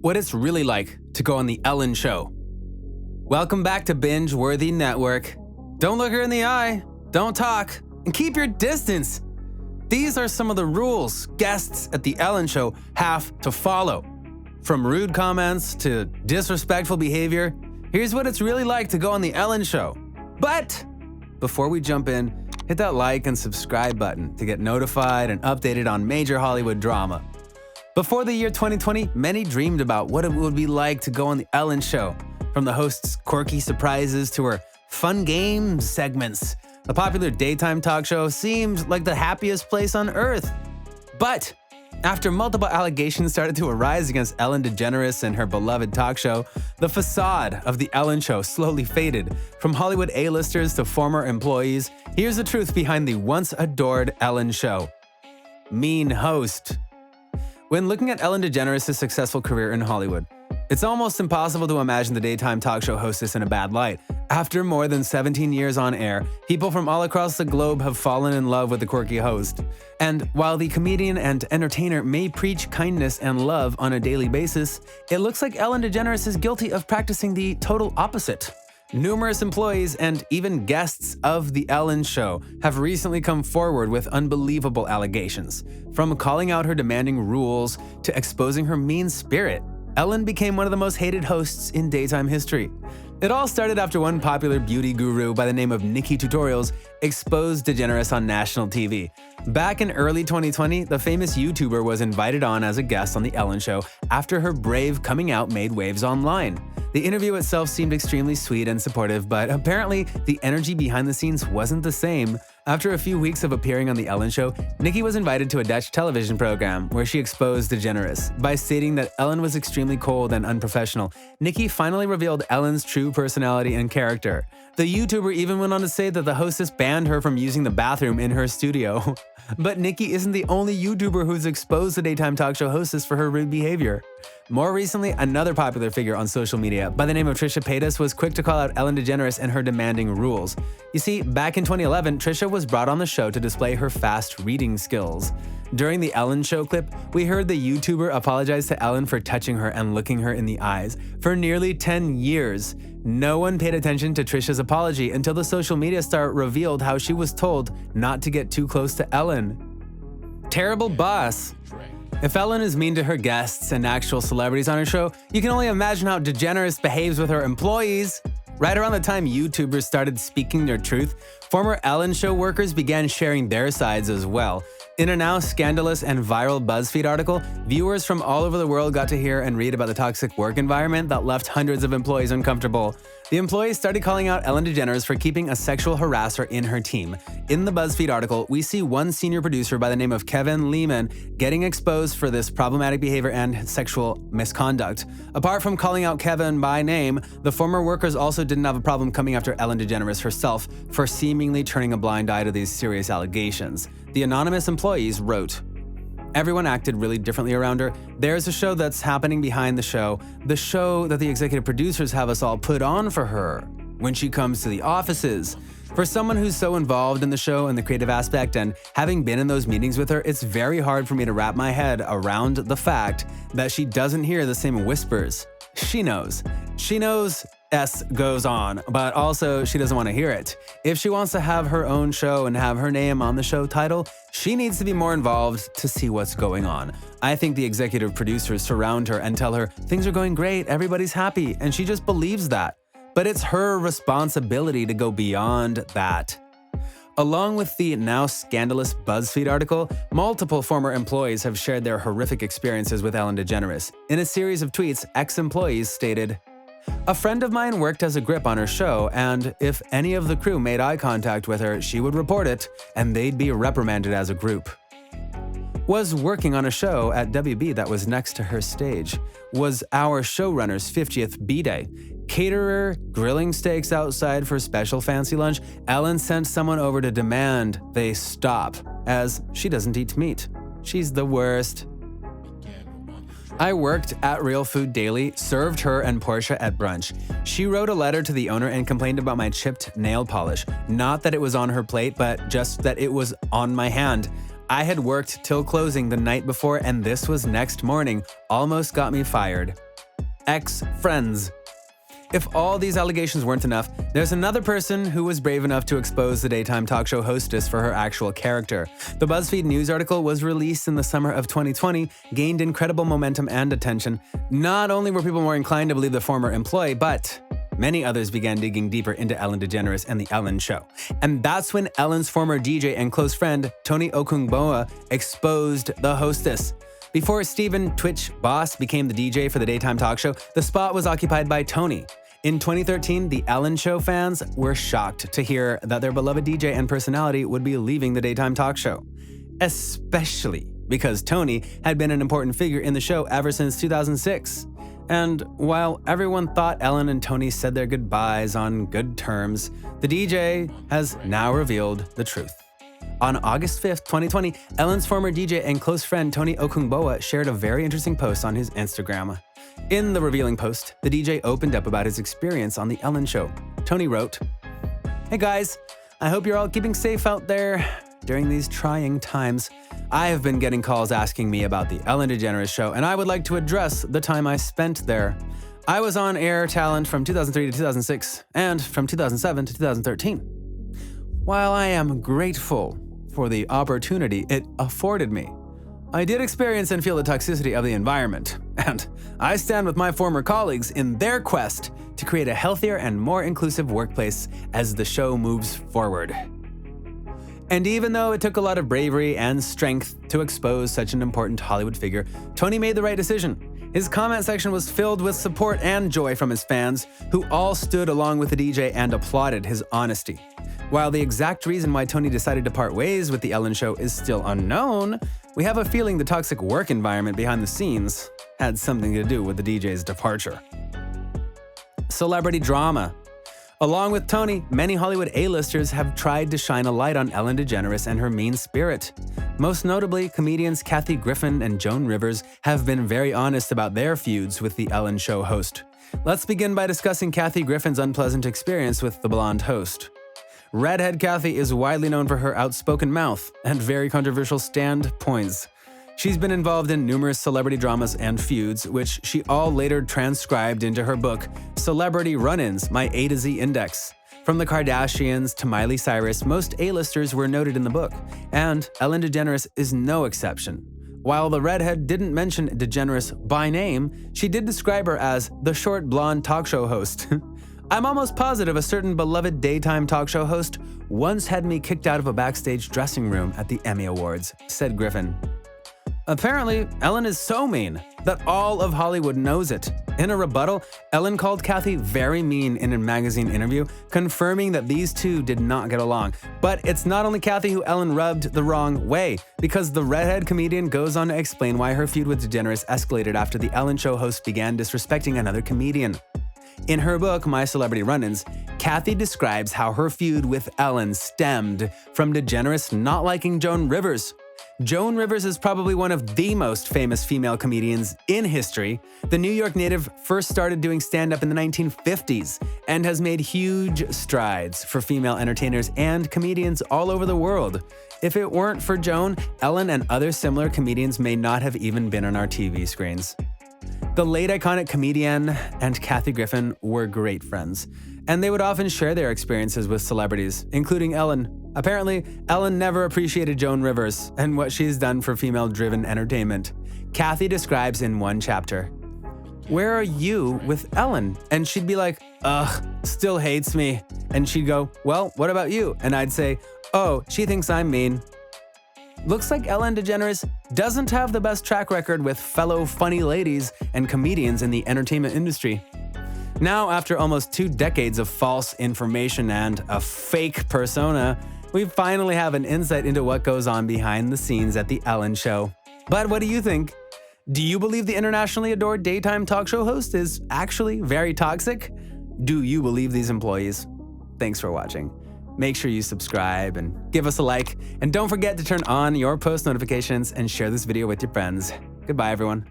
what it's really like to go on The Ellen Show. Welcome back to Binge-Worthy Network. Don't look her in the eye, don't talk, and keep your distance. These are some of the rules guests at The Ellen Show have to follow. From rude comments to disrespectful behavior, here's what it's really like to go on The Ellen Show. But before we jump in, hit that like and subscribe button to get notified and updated on major Hollywood drama. Before the year 2020, many dreamed about what it would be like to go on The Ellen Show. From the host's quirky surprises to her fun games segments, the popular daytime talk show seemed like the happiest place on earth. But after multiple allegations started to arise against Ellen DeGeneres and her beloved talk show, the facade of The Ellen Show slowly faded. From Hollywood A-listers to former employees, here's the truth behind the once adored Ellen Show. Mean host. When looking at Ellen DeGeneres' successful career in Hollywood, it's almost impossible to imagine the daytime talk show hostess in a bad light. After more than 17 years on air, people from all across the globe have fallen in love with the quirky host. And while the comedian and entertainer may preach kindness and love on a daily basis, it looks like Ellen DeGeneres is guilty of practicing the total opposite. Numerous employees and even guests of The Ellen Show have recently come forward with unbelievable allegations. From calling out her demanding rules to exposing her mean spirit, Ellen became one of the most hated hosts in daytime history. It all started after one popular beauty guru by the name of Nikki Tutorials exposed DeGeneres on national TV. Back in early 2020, the famous YouTuber was invited on as a guest on The Ellen Show after her brave coming out made waves online. The interview itself seemed extremely sweet and supportive, but apparently the energy behind the scenes wasn't the same. After a few weeks of appearing on The Ellen Show, Nikki was invited to a Dutch television program where she exposed DeGeneres. By stating that Ellen was extremely cold and unprofessional, Nikki finally revealed Ellen's true personality and character. The YouTuber even went on to say that the hostess banned her from using the bathroom in her studio. But Nikki isn't the only YouTuber who's exposed the daytime talk show hostess for her rude behavior. More recently, another popular figure on social media by the name of Trisha Paytas was quick to call out Ellen DeGeneres and her demanding rules. You see, back in 2011, Trisha was brought on the show to display her fast reading skills. During the Ellen Show clip, we heard the YouTuber apologize to Ellen for touching her and looking her in the eyes. For nearly 10 years, no one paid attention to Trisha's apology until the social media star revealed how she was told not to get too close to Ellen. Terrible boss. If Ellen is mean to her guests and actual celebrities on her show, you can only imagine how DeGeneres behaves with her employees. Right around the time YouTubers started speaking their truth, former Ellen Show workers began sharing their sides as well. In a now scandalous and viral BuzzFeed article, viewers from all over the world got to hear and read about the toxic work environment that left hundreds of employees uncomfortable. The employees started calling out Ellen DeGeneres for keeping a sexual harasser in her team. In the BuzzFeed article, we see one senior producer by the name of Kevin Lehman getting exposed for this problematic behavior and sexual misconduct. Apart from calling out Kevin by name, the former workers also didn't have a problem coming after Ellen DeGeneres herself for seemingly turning a blind eye to these serious allegations. The anonymous employees wrote, "Everyone acted really differently around her. There's a show that's happening behind the show that the executive producers have us all put on for her when she comes to the offices. For someone who's so involved in the show and the creative aspect and having been in those meetings with her, it's very hard for me to wrap my head around the fact that she doesn't hear the same whispers. She knows. S goes on, but also she doesn't want to hear it. If she wants to have her own show and have her name on the show title, she needs to be more involved to see what's going on. I think the executive producers surround her and tell her things are going great, everybody's happy, and she just believes that. But it's her responsibility to go beyond that." Along with the now scandalous BuzzFeed article, multiple former employees have shared their horrific experiences with Ellen DeGeneres. In a series of tweets, ex-employees stated, "A friend of mine worked as a grip on her show, and if any of the crew made eye contact with her, she would report it, and they'd be reprimanded as a group. Was working on a show at WB that was next to her stage. Was our showrunner's 50th B-Day. Caterer grilling steaks outside for special fancy lunch. Ellen sent someone over to demand they stop, as she doesn't eat meat. She's the worst. I worked at Real Food Daily, served her and Portia at brunch. She wrote a letter to the owner and complained about my chipped nail polish. Not that it was on her plate, but just that it was on my hand. I had worked till closing the night before, and this was next morning. Almost got me fired. Exfriends. If all these allegations weren't enough, there's another person who was brave enough to expose the daytime talk show hostess for her actual character. The BuzzFeed News article was released in the summer of 2020, gained incredible momentum and attention. Not only were people more inclined to believe the former employee, but many others began digging deeper into Ellen DeGeneres and The Ellen Show. And that's when Ellen's former DJ and close friend, Tony Okungboa, exposed the hostess. Before Steven Twitch Boss became the DJ for the daytime talk show, the spot was occupied by Tony. In 2013, The Ellen Show fans were shocked to hear that their beloved DJ and personality would be leaving the daytime talk show, especially because Tony had been an important figure in the show ever since 2006. And while everyone thought Ellen and Tony said their goodbyes on good terms, the DJ has now revealed the truth. On August 5th, 2020, Ellen's former DJ and close friend Tony Okungboa shared a very interesting post on his Instagram. In the revealing post, the DJ opened up about his experience on The Ellen Show. Tony wrote, "Hey guys, I hope you're all keeping safe out there during these trying times. I have been getting calls asking me about The Ellen DeGeneres Show, and I would like to address the time I spent there. I was on air talent from 2003 to 2006 and from 2007 to 2013. While I am grateful for the opportunity it afforded me, I did experience and feel the toxicity of the environment, and I stand with my former colleagues in their quest to create a healthier and more inclusive workplace as the show moves forward." And even though it took a lot of bravery and strength to expose such an important Hollywood figure, Tony made the right decision. His comment section was filled with support and joy from his fans, who all stood along with the DJ and applauded his honesty. While the exact reason why Tony decided to part ways with The Ellen Show is still unknown, we have a feeling the toxic work environment behind the scenes had something to do with the DJ's departure. Celebrity drama. Along with Tony, many Hollywood A-listers have tried to shine a light on Ellen DeGeneres and her mean spirit. Most notably, comedians Kathy Griffin and Joan Rivers have been very honest about their feuds with The Ellen Show host. Let's begin by discussing Kathy Griffin's unpleasant experience with the blonde host. Redhead Kathy is widely known for her outspoken mouth and very controversial standpoints. She's been involved in numerous celebrity dramas and feuds, which she all later transcribed into her book, Celebrity Run-Ins, My A to Z Index. From the Kardashians to Miley Cyrus, most A-listers were noted in the book, and Ellen DeGeneres is no exception. While the redhead didn't mention DeGeneres by name, she did describe her as the short blonde talk show host. "I'm almost positive a certain beloved daytime talk show host once had me kicked out of a backstage dressing room at the Emmy Awards," said Griffin. Apparently, Ellen is so mean that all of Hollywood knows it. In a rebuttal, Ellen called Kathy very mean in a magazine interview, confirming that these two did not get along. But it's not only Kathy who Ellen rubbed the wrong way, because the redhead comedian goes on to explain why her feud with DeGeneres escalated after the Ellen Show host began disrespecting another comedian. In her book, My Celebrity Run-Ins, Kathy describes how her feud with Ellen stemmed from DeGeneres not liking Joan Rivers. Joan Rivers is probably one of the most famous female comedians in history. The New York native first started doing stand-up in the 1950s and has made huge strides for female entertainers and comedians all over the world. If it weren't for Joan, Ellen and other similar comedians may not have even been on our TV screens. The late iconic comedian and Kathy Griffin were great friends, and they would often share their experiences with celebrities, including Ellen. Apparently, Ellen never appreciated Joan Rivers and what she's done for female-driven entertainment. Kathy describes in one chapter, "Where are you with Ellen?" And she'd be like, "Ugh, still hates me." And she'd go, "Well, what about you?" And I'd say, "Oh, she thinks I'm mean." Looks like Ellen DeGeneres doesn't have the best track record with fellow funny ladies and comedians in the entertainment industry. Now, after almost 2 decades of false information and a fake persona, we finally have an insight into what goes on behind the scenes at The Ellen Show. But what do you think? Do you believe the internationally adored daytime talk show host is actually very toxic? Do you believe these employees? Thanks for watching. Make sure you subscribe and give us a like. And don't forget to turn on your post notifications and share this video with your friends. Goodbye, everyone.